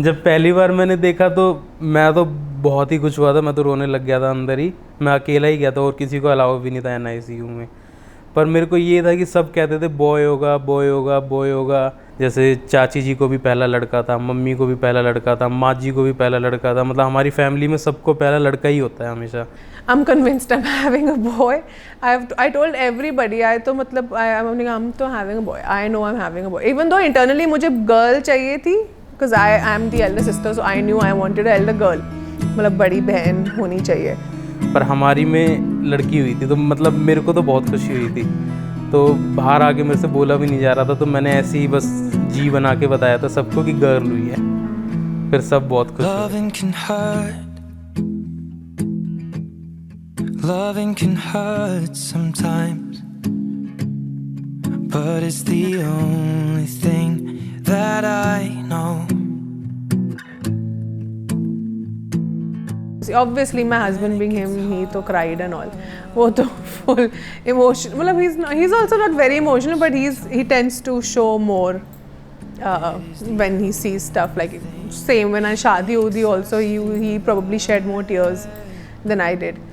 जब पहली बार मैंने देखा तो मैं तो बहुत ही खुश हुआ था, मैं तो रोने लग गया था अंदर ही। मैं अकेला ही गया था और किसी को अलाउ भी नहीं था NICU में। पर मेरे को ये था कि सब कहते थे बॉय होगा बॉय होगा बॉय होगा। जैसे चाची जी को भी पहला लड़का था, मम्मी को भी पहला लड़का था, माँ जी को भी पहला लड़का था। मतलब हमारी फैमिली में सबको पहला लड़का ही होता है हमेशा। I'm convinced I'm having a boy. I told everybody. I तो मतलब I'm तो having a boy. I know I'm having a boy. Even though internally मुझे girl चाहिए थी, because I am the elder sister, so I knew I wanted an elder girl. मतलब बड़ी बहन होनी चाहिए। पर हमारी में लड़की हुई थी तो मतलब मेरे को तो बहुत खुशी हुई थी। तो बाहर आके मेरे से बोला भी नहीं जा रहा था, तो मैंने ऐसे ही बस जी बना के बताया था सबको कि गर्ल हुई है। फिर सब बहुत खुश हुए। Loving can hurt sometimes, but it's the only thing that I know. Obviously my husband being him, he तो cried and all. वो तो full emotion. मतलब he's also not very emotional, but he tends to show more when he sees stuff like same when I शादी होती also he probably shed more tears than I did.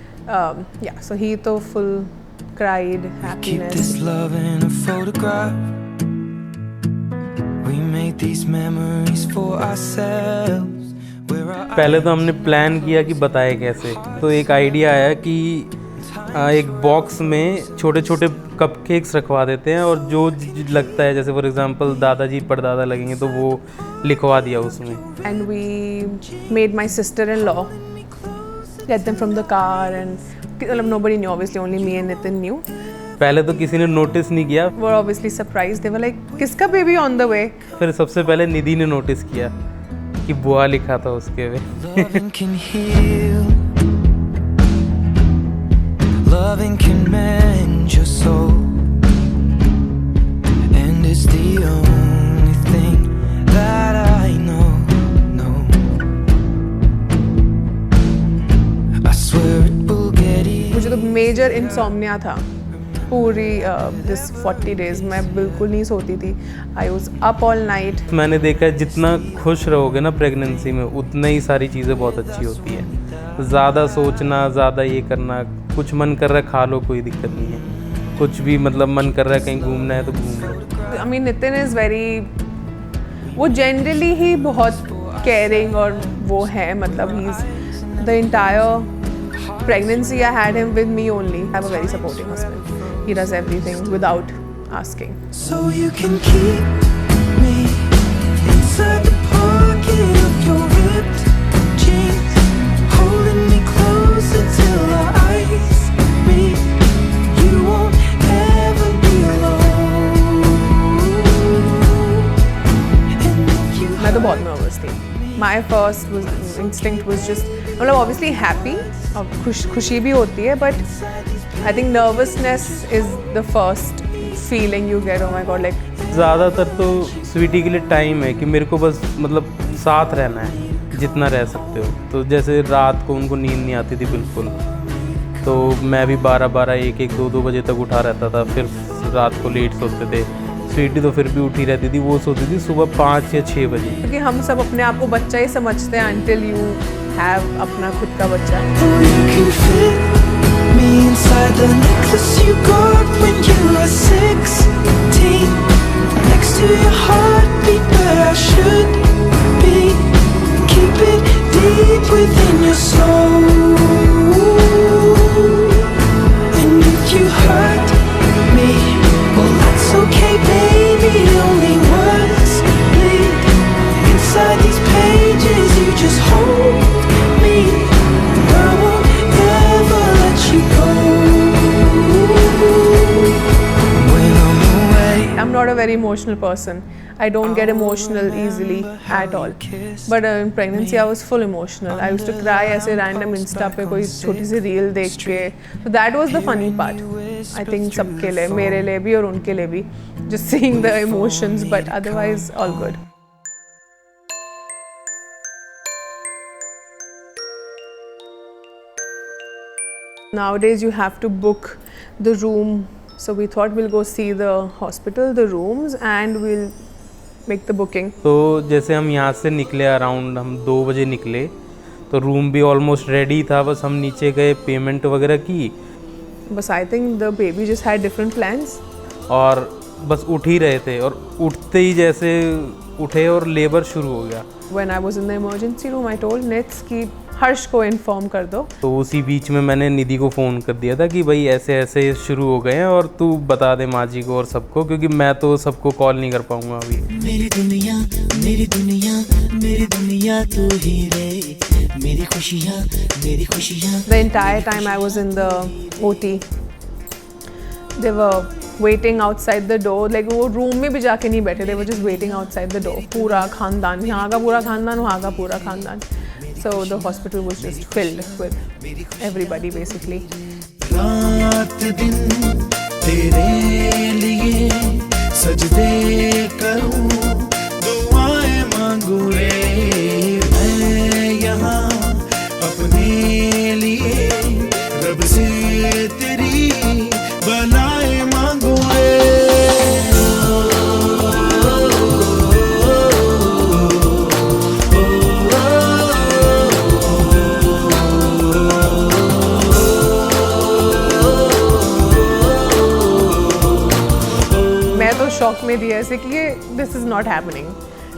Yeah, so he तो full cried happiness. Keep this love in a photograph. We made these memories for ourselves. पहले तो हमने plan किया कि बताए कैसे, तो एक आइडिया आया कि एक बॉक्स में छोटे छोटे कपकेक्स रखवा देते हैं और जो लगता है जैसे फॉर एग्जांपल दादाजी परदादा लगेंगे तो वो लिखवा दिया उसमें। And we made my sister-in-law get them from the car and nobody knew, obviously only me and Nitin knew. पहले तो किसी ने नोटिस नहीं किया। Were obviously surprised. They were like, किसका बेबी on the way? फिर सबसे पहले निधि ने नोटिस किया कि बुआ लिखा था उसके में। Loving can heal. Loving can mend your soul. And it's the only thing that I know. I swear it will get easier. मुझे तो मेजर इंसोम्निया था पूरी दिस 40 days। मैं बिल्कुल नहीं सोती थी। I was up all night. मैंने देखा है जितना खुश रहोगे ना प्रेगनेंसी में उतना ही सारी चीज़ें बहुत अच्छी होती हैं। ज़्यादा सोचना, ज़्यादा ये करना, कुछ मन कर रहा है खा लो, कोई दिक्कत नहीं है। कुछ भी मतलब मन कर रहा है कहीं घूमना है तो घूम लो। I mean Nitin is very, वो जनरली ही बहुत केयरिंग और वो है, मतलब he is the entire pregnancy I had him with me only. I have a very supporting husband. He does everything without asking. So you can keep me inside the pocket of your ripped jeans, holding me closer till our eyes meet. You won't ever be alone. And if you मैं तो बहुत nervous थी. My first instinct was just, मतलब obviously happy और खुशी भी होती है, but I think nervousness is the first feeling you get. Oh my God, like ज़्यादातर तो स्वीटी के लिए टाइम है कि मेरे को बस मतलब साथ रहना है जितना रह सकते हो। तो जैसे रात को उनको नींद नहीं आती थी बिल्कुल, तो मैं भी 12-12, 1-1, 2-2 बजे तक उठा रहता था। फिर रात को लेट सोते थे। स्वीटी तो फिर भी उठी रहती थी, वो सोती थी सुबह 5 या 6 बजे। क्योंकि हम सब अपने आप को बच्चा ही समझते हैं until you have अपना खुद का बच्चा। you can fit me inside the necklace you got when you were 16, next to your heartbeat where I should be. Keep it deep within your soul. And if you hurt me, well that's okay baby, only words bleed inside these pages. You just hold me, and I won't ever let you go. When I'm away, I'm not a very emotional person. I don't get emotional easily at all. But in pregnancy I was full emotional. I used to cry ऐसे random Insta पे कोई छोटी सी reel देख के. So that was the funny part. I think सबके लिए, मेरे लिए भी और उनके लिए भी. Just seeing the emotions, but otherwise all good. Nowadays you have to book the room, so we thought we'll go see the hospital, the rooms, and we'll make the booking. तो जैसे हम यहाँ से निकले अराउंड हम 2 बजे निकले, तो रूम भी ऑलमोस्ट रेडी था, बस हम नीचे गए, पेमेंट वगैरह की But I think the baby just had different plans. और बस उठ ही रहे थे, और उठते ही जैसे उठे और लेबर शुरू हो गया। When I was in the emergency room, I told Nits कि हर्ष को इन्फॉर्म कर दो। तो उसी बीच में मैंने निधि को फ़ोन कर दिया था कि भाई ऐसे ऐसे शुरू हो गए हैं और तू बता दे माँ जी को और सबको, क्योंकि मैं तो सबको कॉल नहीं कर पाऊँगा अभी। मेरी दुनिया मेरी दुनिया मेरी दुनिया तू ही रे, मेरी खुशियाँ मेरी खुशियाँ। The entire time I was in the OT, they were waiting outside the door. Like वो रूम में भी जाके नहीं बैठे, they were just waiting outside the door. पूरा खानदान, यहाँ का पूरा खानदान, वहाँ का पूरा खानदान. So the hospital was just filled with everybody basically. रात दिन तेरे लिए सजदे करूं, दुआएं मांगू रे मैं यहाँ अपने लिए, रब से तेरी भलाएं मांगू रे। शॉक में दिया ऐसे कि ये this is not happening,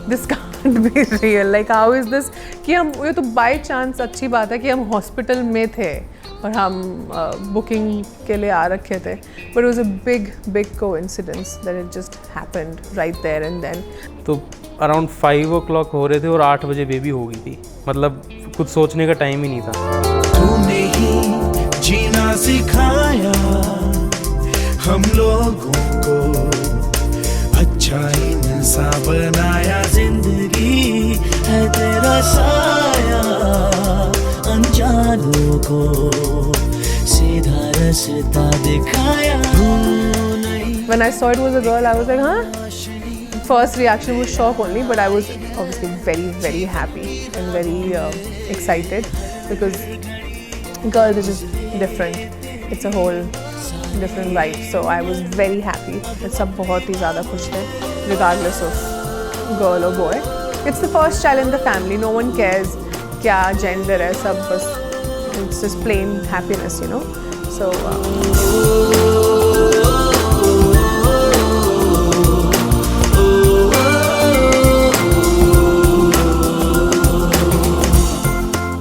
this can't be real, like how is this, कि हम ये तो बाय चांस अच्छी बात है कि हम हॉस्पिटल में थे और हम बुकिंग के लिए आ रखे थे, but it was a big coincidence that it just happened right there and then. तो अराउंड 5 o'clock हो रहे थे और 8 बजे बेबी हो गई थी, मतलब कुछ सोचने का टाइम ही नहीं था। तूने ही जीना सिखाया हम लोगों को, अच्छा इंसान बनाया, जिंदगी है तेरा साया, अनजानों को सीधा रास्ता दिखाया। When I saw it was a girl, I was like, huh? First reaction was shock only, but I was obviously very happy and very excited because girls are just different. It's a whole different life, so I was very happy. सब बहुत ही ज़्यादा खुश थे, regardless of girl or boy. It's the first child in the family. No one cares क्या gender है, सब बस it's just plain happiness, you know. So.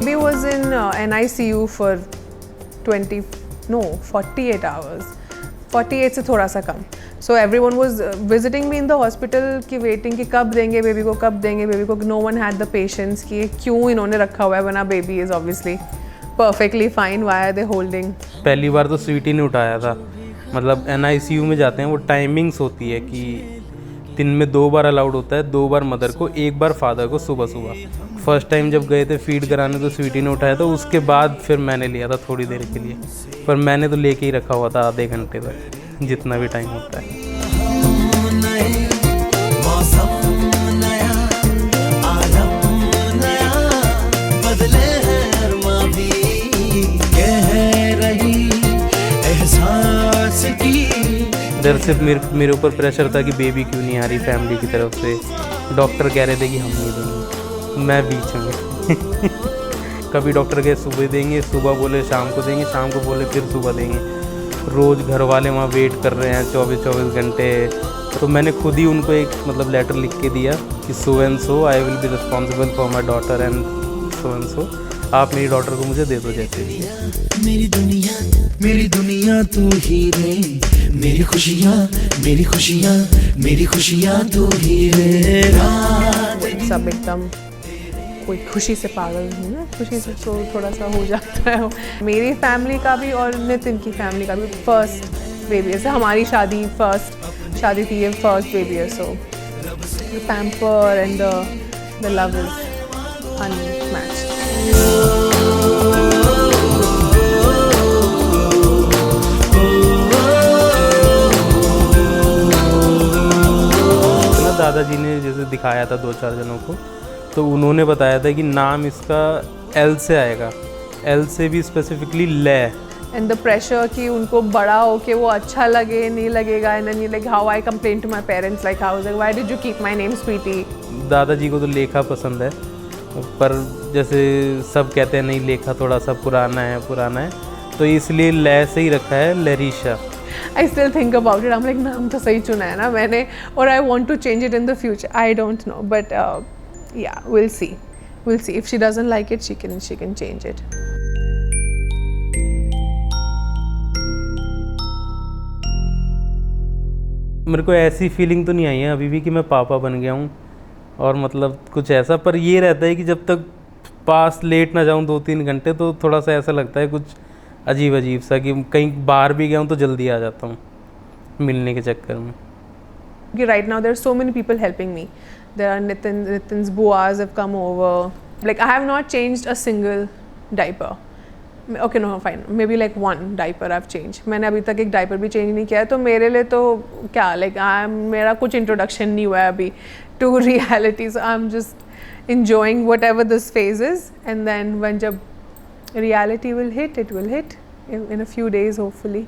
He was in NICU for 48 hours. 48 से थोड़ा सा कम. So everyone was visiting me in the hospital कि waiting कि कब देंगे बेबी को, कब देंगे बेबी को. No one had the patience कि क्यों इन्होंने रखा हुआ है, वरना baby is obviously perfectly fine. Why are they holding? पहली बार तो स्वीटी ने उठाया था, मतलब NICU में जाते हैं वो टाइमिंग्स होती है कि दिन में 2 बार अलाउड होता है, 2 बार मदर को, 1 बार फादर को सुबह सुबह। फर्स्ट टाइम जब गए थे फीड कराने तो स्वीटी ने उठाया था, उसके बाद फिर मैंने लिया था थोड़ी देर के लिए, पर मैंने तो लेके ही रखा हुआ था आधे घंटे तक, जितना भी टाइम होता है। इधर से मेरे ऊपर प्रेशर था कि बेबी क्यों नहीं आ रही फैमिली की तरफ से। डॉक्टर कह रहे थे कि हम नहीं देंगे, मैं बीच में कभी डॉक्टर कहे सुबह देंगे, सुबह बोले शाम को देंगे, शाम को बोले फिर सुबह देंगे। रोज़ घर वाले वहाँ वेट कर रहे हैं 24 घंटे। तो मैंने खुद ही उनको एक मतलब लेटर लिख के दिया कि so and so I will be responsible for my daughter and so, आप मेरी डॉटर को मुझे दे दो जैसे भी। मेरी दुनिया तू ही रे, मेरी खुशियाँ मेरी खुशियाँ मेरी खुशियाँ तू ही रे। सब एकदम कोई खुशी से पागल हूँ ना, खुशी से तो थोड़ा सा हो जाता है। मेरी फैमिली का भी और नितिन की फैमिली का भी फर्स्ट बेबी है, हमारी फर्स्ट शादी थी, ये फर्स्ट बेबी है। So the pamper and the love is unmatched. दादाजी ने जैसे दिखाया था 2-4 जनों को, तो उन्होंने बताया था कि नाम इसका एल से आएगा, एल से भी स्पेसिफिकली ले, and the pressure कि उनको बड़ा हो के वो अच्छा लगे नहीं लगेगा, and then like how I complained to my parents like I was like why did you keep my name Sweetie? दादाजी को तो लेखा पसंद है, पर जैसे सब कहते हैं नहीं लेखा थोड़ा सा पुराना है, तो इसलिए ले से ही रखा है लरीशा. I still think about it. I'm like नाम तो सही चुना है ना मैंने, और I want to change it in the future. I don't know, but yeah, we'll see. If she doesn't like it, she can change it. मेरे को ऐसी फीलिंग तो नहीं आई है अभी भी कि मैं पापा बन गया हूँ और मतलब कुछ ऐसा, पर ये रहता है कि जब तक पास लेट ना जाऊँ 2-3 घंटे तो थोड़ा सा ऐसा लगता है कुछ अजीब सा कि कहीं बाहर भी गया हूँ तो जल्दी आ जाता हूँ मिलने के चक्कर में. Right now there are so many people helping me. There are Nitin's buas have come over. Like I have not changed a single diaper. Okay, no, fine. Maybe like one diaper I've changed. मैंने अभी तक एक diaper भी change नहीं किया है, तो मेरे लिए तो क्या like मेरा कुछ introduction नहीं हुआ है अभी to reality. So I'm just enjoying whatever this phase is, and then when जब reality will hit, it will hit in a few days hopefully.